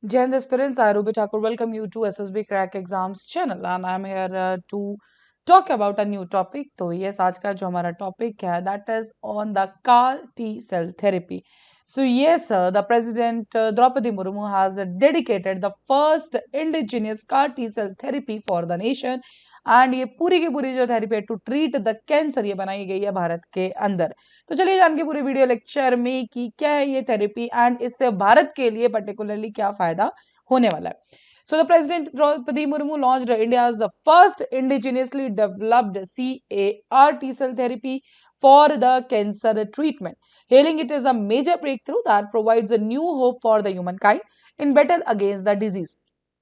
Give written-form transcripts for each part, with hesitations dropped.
Jai Hind aspirants, I Ruby Thakur welcome you to SSB Crack Exams channel and I'm here to talk about a new topic. तो yes, आज का जो हमारा topic है that is on the CAR T cell therapy. So yes, the President Draupadi Murmu has dedicated the first indigenous CAR T cell therapy for the nation and ये पूरी की पूरी जो थेरेपी है टू ट्रीट द कैंसर ये बनाई गई है भारत के अंदर। तो चलिए जान के पूरी वीडियो लेक्चर में कि क्या है ये थेरेपी एंड इससे भारत के लिए पर्टिकुलरली क्या फायदा होने वाला है। So the President Draupadi Murmu launched India's first indigenously developed CAR T cell therapy for the cancer treatment, hailing it as a major breakthrough that provides a new hope for the humankind in battle against the disease.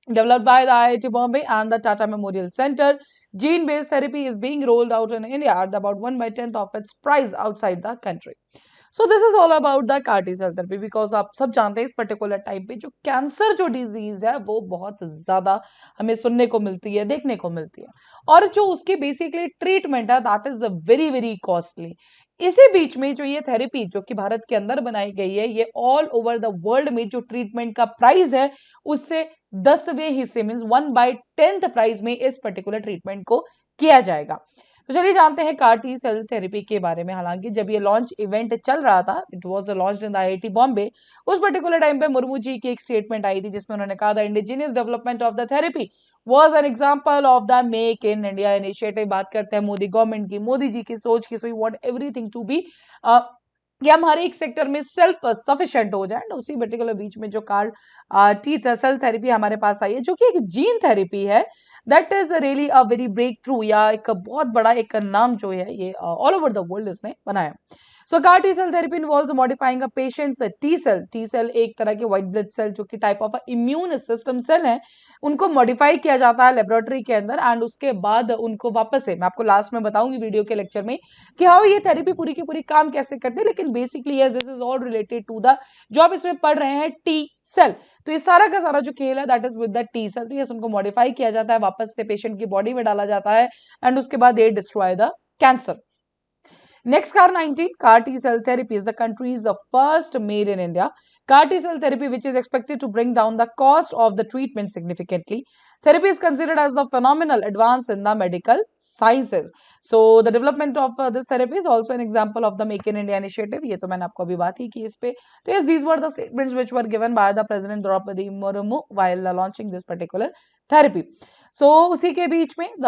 Developed by the IIT Bombay and the Tata Memorial Center, gene-based therapy is being rolled out in India at about 1 by 10th of its price outside the country. So this is all about the CAR T cell therapy because आप सब जानते हैं इस particular time पे जो cancer जो disease है वो बहुत ज्यादा हमें सुनने को मिलती है, देखने को मिलती है और जो उसकी बेसिकली ट्रीटमेंट है that is very very costly. इसी बीच में जो ये थेरेपी जो कि भारत के अंदर बनाई गई है ये ऑल ओवर द वर्ल्ड में जो ट्रीटमेंट का प्राइस है उससे 10वें हिस्से मीन 1/10 प्राइस में इस पर्टिकुलर ट्रीटमेंट को किया जाएगा। तो चलिए जानते हैं CAR T सेल थेरेपी के बारे में। हालांकि जब ये लॉन्च इवेंट चल रहा था, it was launched in the IIT Bombay, उस पर्टिकुलर टाइम पे मुर्मू जी की एक स्टेटमेंट आई थी जिसमें उन्होंने कहा the indigenous development of the therapy was an example of the make in India initiative. बात करते हैं मोदी गवर्नमेंट की, मोदी जी की सोच की। So we want everything to be कि हम हर एक सेक्टर में सेल्फ सफिशिएंट हो जाए। उसी पर्टिकुलर बीच में जो CAR T सेल थेरेपी हमारे पास आई है जो कि एक जीन थेरेपी है, that is really a very breakthrough या एक बहुत बड़ा एक नाम जो है ये ऑल ओवर द वर्ल्ड इसने बनाया। सो CAR T cell therapy involves modifying a patient's T cell. T cell एक तरह के व्हाइट ब्लड सेल जो कि type of immune system cell है, उनको मॉडिफाई किया जाता है लेबोरेटरी के अंदर एंड उसके बाद उनको वापस से मैं आपको लास्ट में बताऊंगी वीडियो के लेक्चर में कि हाउ ये थेरेपी पूरी की पूरी काम कैसे करती है। लेकिन basically yes this is all related to the जो आप इसमें पढ़ रहे हैं टी सेल। तो ये सारा का सारा जो खेल है that is with the T cell. तो यस उनको मॉडिफाई किया जाता है, वापस से पेशेंट की बॉडी में डाला जाता है एंड उसके बाद दे destroy the cancer. Next, CAR-19, CAR T cell therapy is the country's first made in India. CAR T cell therapy, which is expected to bring down the cost of the treatment significantly. Therapy is considered as the phenomenal advance in the medical sciences. So, the development of this therapy is also an example of the Make in India initiative. ये तो मैंने आपको अभी बात ही की इस पे। तो yes, these were the statements which were given by the President Draupadi Murmu while launching this particular therapy. सो उसी के बीच में the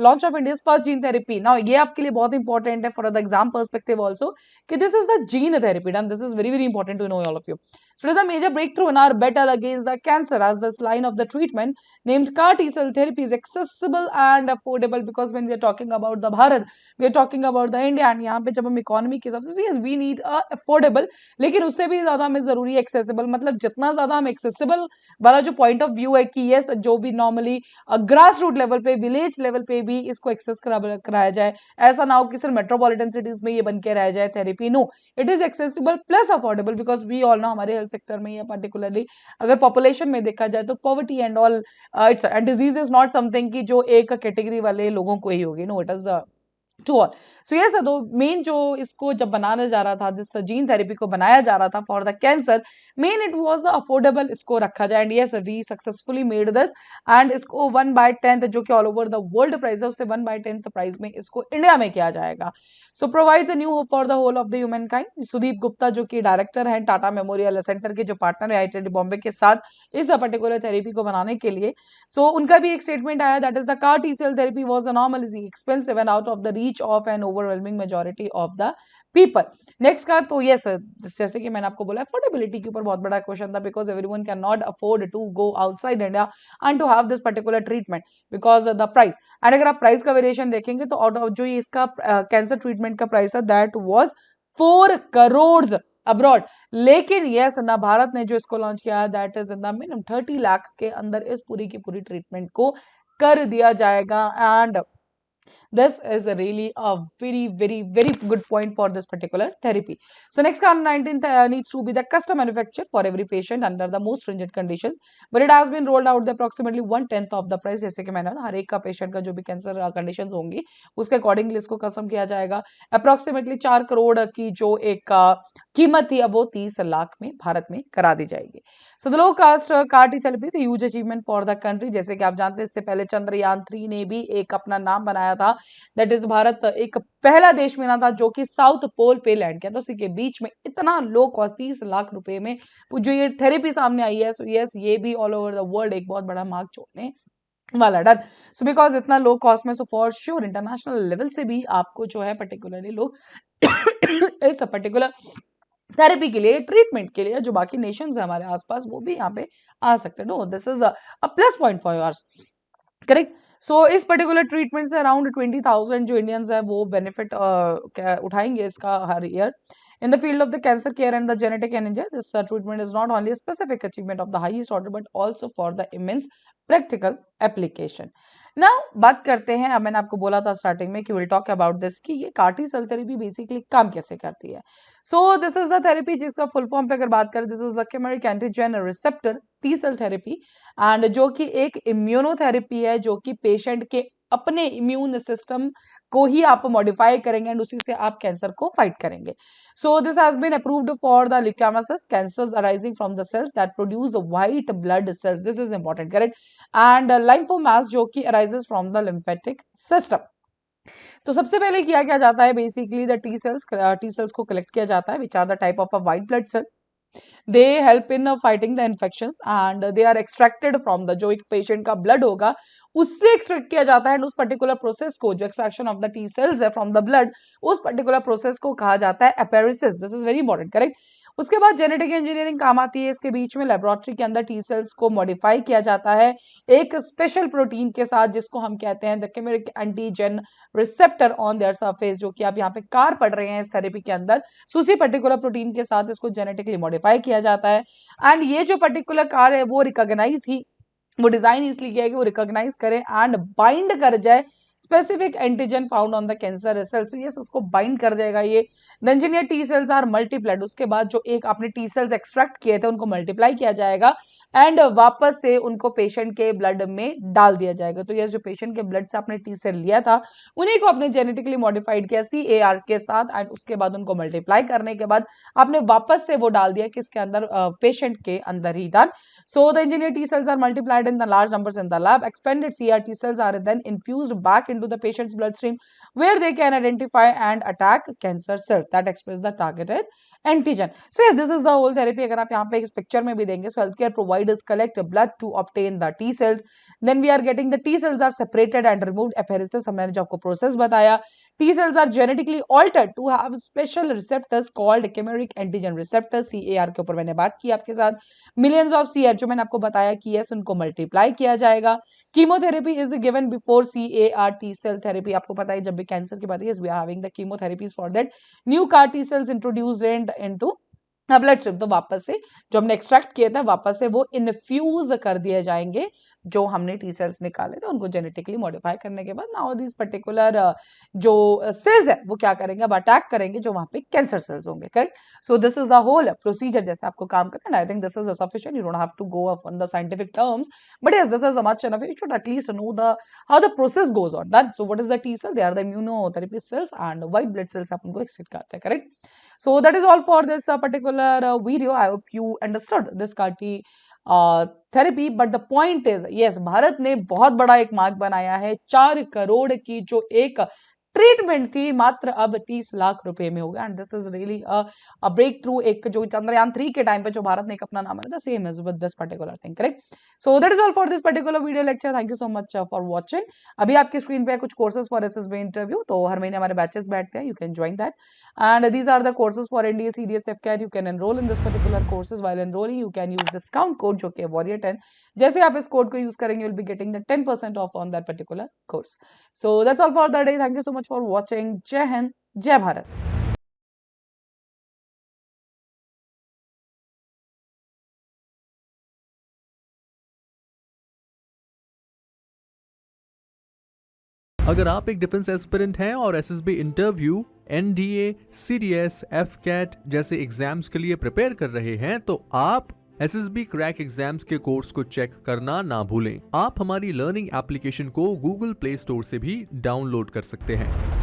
launch of India first gene therapy. Now ये आपके लिए बहुत इंपॉर्टेंट है for the exam perspective also कि this is the gene therapy and this is very very important to know all of you. So it is a major breakthrough in our battle against the cancer as this line of the treatment named CAR T cell therapy is accessible and affordable because when we are talking about the Bharat, we are talking about the India and यहाँ पे जब हम economy के हिसाब से yes we need a affordable, लेकिन उससे भी ज्यादा हमें जरूरी है एक्सेसिबल। मतलब जितना ज्यादा हम एक्सेसिबल वाला जो पॉइंट ऑफ व्यू है कि yes जो भी नॉर्मली ग्रास रूट लेवल पे, विलेज लेवल पे भी इसको एक्सेस कराया जाए। ऐसा ना हो कि सिर्फ मेट्रोपॉलिटन सिटीज में ये बन के रह जाए therapy. No, it is accessible plus affordable because we all know हमारे हेल्थ सेक्टर में या पर्टिकुलरली अगर पॉपुलेशन में देखा जाए तो poverty and all its and disease is not something की जो एक कैटेगरी वाले लोगों को ही होगी। No, it is to all. So yes दो मेन जो इसको जब बनाया जा रहा था, जिस जीन थेरेपी को बनाया जा रहा था for the cancer, main it was affordable इसको रखा जाए and yes we successfully made this and इसको 1/10 जो कि all over the world price है उससे 1/10 प्राइस में इसको इंडिया में किया जाएगा। So provides a new hope for the whole of the humankind. Sudeep Gupta जो कि डायरेक्टर हैं टाटा मेमोरियल सेंटर के, जो पार्टनर है IIT बॉम्बे के साथ इस पर्टिकुलर थेरेपी को बनाने के लिए, सो उनका भी एक स्टेटमेंट आया that is the CAR T cell therapy was anomalously expensive and out of the reach of an overwhelming majority of the people. Next का तो यस जैसे कि मैंने आपको बोला अफोर्डेबिलिटी के ऊपर बहुत बड़ा क्वेश्चन था because everyone can not afford to go outside India and to have this particular treatment because the price. एंड अगर आप प्राइस का वेरिएशन देखेंगे तो आउट ऑफ जो इसका कैंसर ट्रीटमेंट का प्राइस है दैट वाज 4 करोड़ अब्रॉड। लेकिन यस ना भारत ने जो इसको लॉन्च किया है that is in the minimum 30 lakh के अंदर इस पूरी की पूरी ट्रीटमेंट को कर दिया जाएगा and This is a really a very, very, very good point for this particular therapy. So next COVID-19 needs to be the custom manufactured for every patient under the most stringent conditions, but it has been rolled out the approximately 1/10 of the price. जैसे कि मैंने हर एक का patient का जो भी cancer conditions होंगी उसके अकॉर्डिंगली इसको कस्टम किया जाएगा. अप्रोक्सीमेटली 4 करोड़ की जो एक कीमत थी अब वो 30 लाख में भारत में करा दी जाएगी. So the low cost CAR T therapy से huge achievement for the country. जैसे कि आप जानते हैं इससे पहले चंद्रयान 3 ने भी एक अपना नाम बनाया था. दैट इज भारत एक पहला देश बना था जो कि साउथ पोल पे लैंड किया. तो उसी के बीच में इतना लो कॉस्ट 30 लाख रुपए में जो ये थेरेपी सामने आई है. सो यस, ये भी ऑल ओवर द वर्ल्ड एक बहुत बड़ा मार्क छोड़ने वाला. डन. सो बिकॉज इतना लो कॉस्ट में, so for sure international level से भी आपको जो है पर्टिकुलरली लोग इस पर्टिकुलर थेरेपी के लिए, ट्रीटमेंट के लिए जो बाकी नेशंस है हमारे आसपास वो भी यहाँ पे आ सकते हैं. No, this is a plus point for yours. Correct. So इस पर्टिकुलर ट्रीटमेंट से अराउंड 20,000 जो इंडियंस है वो बेनिफिट उठाएंगे इसका हर year. In the field of the cancer care and the genetic engineering, this treatment is not only a specific achievement of the highest order but also for the immense practical application. Now बात करते हैं, अब मैंने आपको बोला था starting में कि we'll talk about this कि ये कार्टी सेल थेरेपी बेसिकली काम कैसे करती है. So this is the therapy जिसका फुल फॉर्म पे अगर बात करें, this is the chimeric antigen receptor T cell therapy, and जो कि एक इम्यूनोथेरेपी है जो कि पेशेंट के अपने इम्यून सिस्टम को ही आप मॉडिफाई करेंगे एंड उसी से आप कैंसर को फाइट करेंगे. So this has been approved for the leukaemias cancers arising from the cells that produce white blood cells. This is important. Correct. And lymphomas जो कि arises from the lymphatic system. तो सबसे पहले किया क्या जाता है, बेसिकली द टी सेल्स को कलेक्ट किया जाता है which are the type of a white blood cell. They help in fighting the infections and they are extracted from the, जो एक पेशेंट का ब्लड होगा उससे एक्सट्रैक्ट किया जाता है. एंड उस पर्टिकुलर प्रोसेस को, जो extraction of the T cells है फ्रॉम द ब्लड, उस पर्टिकुलर प्रोसेस को कहा जाता है apheresis. This is very important. Correct. उसके बाद जेनेटिक इंजीनियरिंग काम आती है इसके बीच में. लेबोरेटरी के अंदर टी सेल्स को मॉडिफाई किया जाता है एक स्पेशल प्रोटीन के साथ जिसको हम कहते हैं the chimeric antigen receptor on their surface, जो कि आप यहाँ पे कार पढ़ रहे हैं इस थेरेपी के अंदर. सो उसी पर्टिकुलर प्रोटीन के साथ इसको जेनेटिकली मॉडिफाई किया जाता है. एंड ये जो पर्टिकुलर कार है वो रिकॉग्नाइज ही, वो डिजाइन इसलिए किया है कि वो रिकॉग्नाइज करे एंड बाइंड कर जाए specific antigen found on the cancer cells. तो यस, उसको बाइंड कर जाएगा ये. The engineer T cells are multiplied. उसके बाद जो एक आपने टी सेल्स एक्सट्रैक्ट किए थे उनको मल्टीप्लाई किया जाएगा एंड वापस से उनको पेशेंट के ब्लड में डाल दिया जाएगा. तो यस, जो पेशेंट के ब्लड से आपने टी सेल लिया था उन्हीं को आपने जेनेटिकली मॉडिफाइड किया CAR के साथ एंड उसके बाद उनको मल्टीप्लाई करने के बाद आपने वापस से वो डाल दिया किसके अंदर, पेशेंट के अंदर ही. Done. So the engineered T cells are multiplied in the large numbers in the lab. Expanded CRT cells are then infused back into the patient's bloodstream where they can identify and attack cancer cells that express the targeted antigen. So yes, this is the whole therapy. अगर आप यहाँ पे इस picture में भी देंगे, so healthcare providers collect blood to obtain the T cells. Then we are getting the T cells are separated and removed. Apheresis हमने जो आपको प्रोसेस बताया. T cells are genetically altered to have special receptors called chimeric antigen receptors. CAR के ऊपर मैंने बात की आपके साथ. मिलियंस ऑफ CR जो मैंने आपको बताया कि यस, उनको मल्टीप्लाई किया जाएगा. Chemotherapy is given before CAR T cell therapy. आपको पता है जब भी कैंसर की बात है, we are having the chemotherapies for that. New car T cells introduced into blood stream. तो वापस से जो हमने एक्सट्रैक्ट किया था वापस से वो इन्फ्यूज कर दिए जाएंगे. जो हमने टी सेल्स निकाले थे उनको जेनेटिकली मॉडिफाई करने के बाद नाउ दिस पर्टिकुलर जो सेल्स है वो क्या करेंगे, अब अटैक करेंगे जो वहां पे कैंसर सेल्स होंगे. Correct. So this is the whole procedure जैसे आपको काम करना है. I think this is sufficient. You don't have to go up on the scientific terms, but yes, this is much enough. You should at least know the how the process goes on. That. So what is the T cell? They are the immunotherapy cells and white blood cells आप उनको extract करते हैं. Correct. So that is all for this particular video. I hope you understood this CAR-T therapy. But the point is, yes, Bharat ने बहुत बड़ा एक mark बनाया है. 4 करोड़ की जो एक ट्रीटमेंट थी मात्र अब 30 लाख रुपए में होगा. And this is really a breakthrough. एक जो चंद्रयान 3 के टाइम पे जो भारत ने एक अपना नाम बनाया, same is with this particular thing. Correct. So that is all for this particular video lecture. Thank you so much for watching. अभी आपकी स्क्रीन पे कुछ कोर्सेज फॉर SSB इंटरव्यू. तो हर महीने हमारे बैचेस बैठते हैं. You can join that. And these are the courses for NDA, CDS, FCAT. You can enroll in this particular courses. While enrolling, you can use discount code जो कि है Warrior10. जैसे आप इस कोड को यूज करेंगे, you'll be getting the 10% off on that particular course. So that's all for the day. Thank you so much for watching. जय हिंद, जय भारत. अगर आप एक डिफेंस एस्पिरेंट हैं और SSB interview, NDA, CDS, AFCAT जैसे एग्जाम्स के लिए प्रिपेयर कर रहे हैं तो आप एसएसबी क्रैक एग्जाम्स के कोर्स को चेक करना ना भूलें। आप हमारी लर्निंग एप्लीकेशन को गूगल प्ले स्टोर से भी डाउनलोड कर सकते हैं।